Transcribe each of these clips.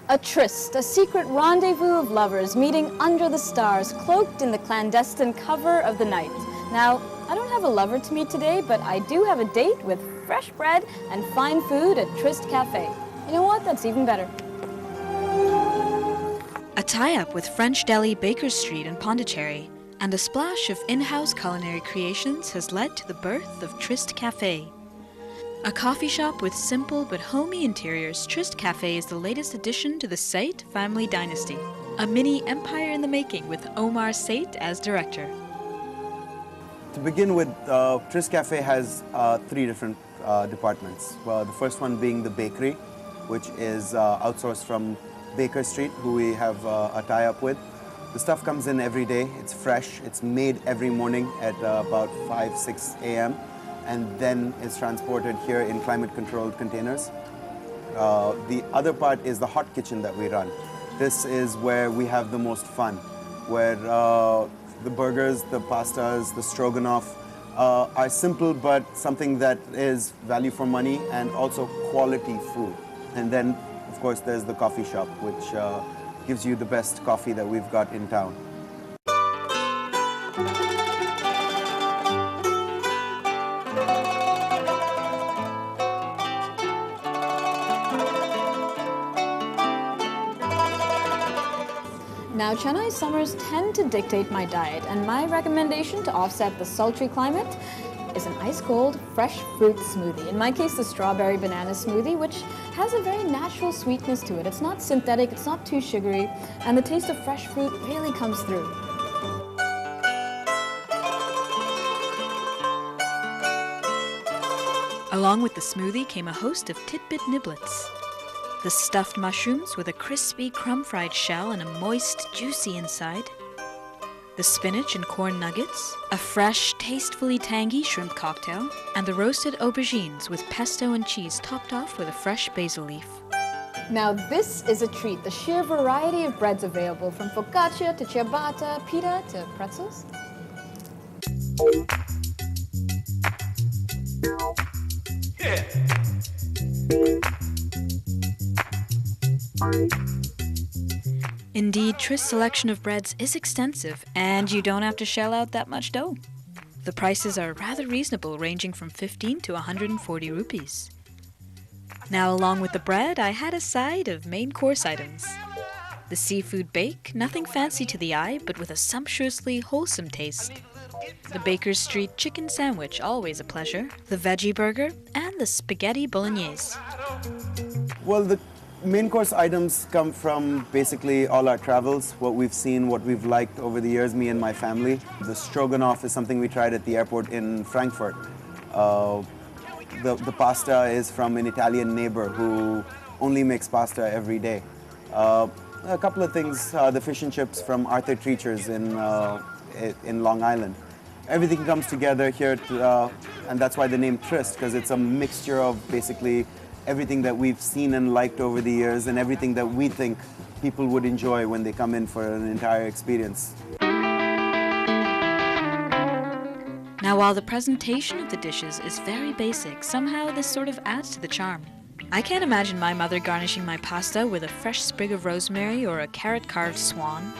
A tryst, a secret rendezvous of lovers meeting under the stars, cloaked in the clandestine cover of the night. Now, I don't have a lover to meet today, but I do have a date with fresh bread and fine food at Tryst Cafe. You know what? That's even better. A tie-up with French deli Baker Street in Pondicherry and a splash of in-house culinary creations has led to the birth of Tryst Cafe. A coffee shop with simple but homey interiors, Tryst Cafe is the latest addition to the Sait family dynasty. A mini empire in the making with Omar Sait as director. To begin with, Tryst Cafe has three different departments. Well, the first one being the bakery, which is outsourced from Baker Street, who we have a tie-up with. The stuff comes in every day, it's fresh, it's made every morning at about 5-6 a.m. and then it's transported here in climate-controlled containers. The other part is the hot kitchen that we run. This is where we have the most fun, where the burgers, the pastas, the stroganoff are simple but something that is value for money and also quality food. And then, of course, there's the coffee shop, which gives you the best coffee that we've got in town. Now, Chennai's summers tend to dictate my diet, and my recommendation to offset the sultry climate is an ice-cold, fresh fruit smoothie. In my case, the strawberry banana smoothie, which has a very natural sweetness to it. It's not synthetic, it's not too sugary, and the taste of fresh fruit really comes through. Along with the smoothie came a host of tidbit niblets. The stuffed mushrooms with a crispy crumb-fried shell and a moist, juicy inside. The spinach and corn nuggets, a fresh, tastefully tangy shrimp cocktail, and the roasted aubergines with pesto and cheese topped off with a fresh basil leaf. Now this is a treat, the sheer variety of breads available, from focaccia to ciabatta, pita to pretzels. Indeed, Tryst's selection of breads is extensive, and you don't have to shell out that much dough. The prices are rather reasonable, ranging from 15 to 140 rupees. Now, along with the bread, I had a side of main course items. The seafood bake, nothing fancy to the eye, but with a sumptuously wholesome taste. The Baker Street chicken sandwich, always a pleasure. The veggie burger, and the spaghetti bolognese. Well, the main course items come from basically all our travels, what we've seen, what we've liked over the years, me and my family. The stroganoff is something we tried at the airport in Frankfurt. The pasta is from an Italian neighbor who only makes pasta every day. A couple of things, the fish and chips from Arthur Treacher's in Long Island. Everything comes together here, and that's why the name Tryst, because it's a mixture of basically everything that we've seen and liked over the years and everything that we think people would enjoy when they come in for an entire experience. Now, while the presentation of the dishes is very basic, somehow this sort of adds to the charm. I can't imagine my mother garnishing my pasta with a fresh sprig of rosemary or a carrot-carved swan.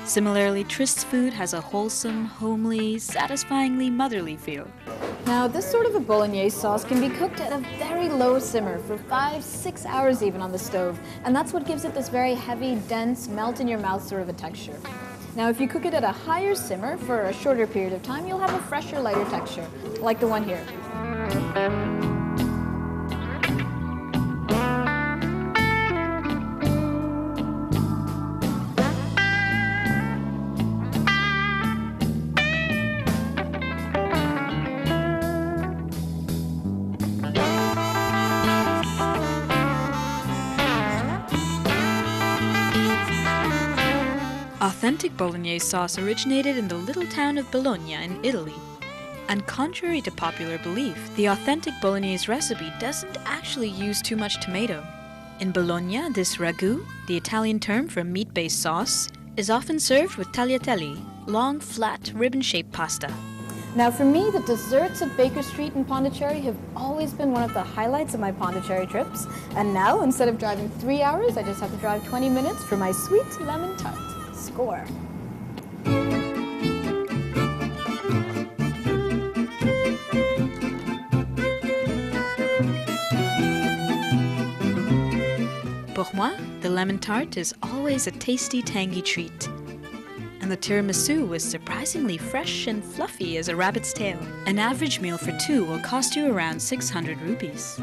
Similarly, Tryst's food has a wholesome, homely, satisfyingly motherly feel. Now, this sort of a bolognese sauce can be cooked at a very low simmer for 5-6 hours even on the stove, and that's what gives it this very heavy, dense, melt-in-your-mouth sort of a texture. Now, if you cook it at a higher simmer for a shorter period of time, you'll have a fresher, lighter texture, like the one here. Authentic bolognese sauce originated in the little town of Bologna in Italy. And contrary to popular belief, the authentic bolognese recipe doesn't actually use too much tomato. In Bologna, this ragu, the Italian term for meat-based sauce, is often served with tagliatelle, long, flat, ribbon-shaped pasta. Now for me, the desserts at Baker Street in Pondicherry have always been one of the highlights of my Pondicherry trips. And now, instead of driving 3 hours, I just have to drive 20 minutes for my sweet lemon tart. Score. Pour moi, the lemon tart is always a tasty, tangy treat. And the tiramisu was surprisingly fresh and fluffy as a rabbit's tail. An average meal for two will cost you around 600 rupees.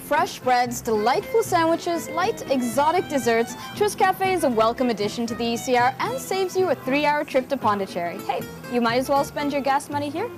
Fresh breads, delightful sandwiches, light, exotic desserts, Tryst Cafe is a welcome addition to the ECR and saves you a 3-hour trip to Pondicherry. Hey, you might as well spend your gas money here.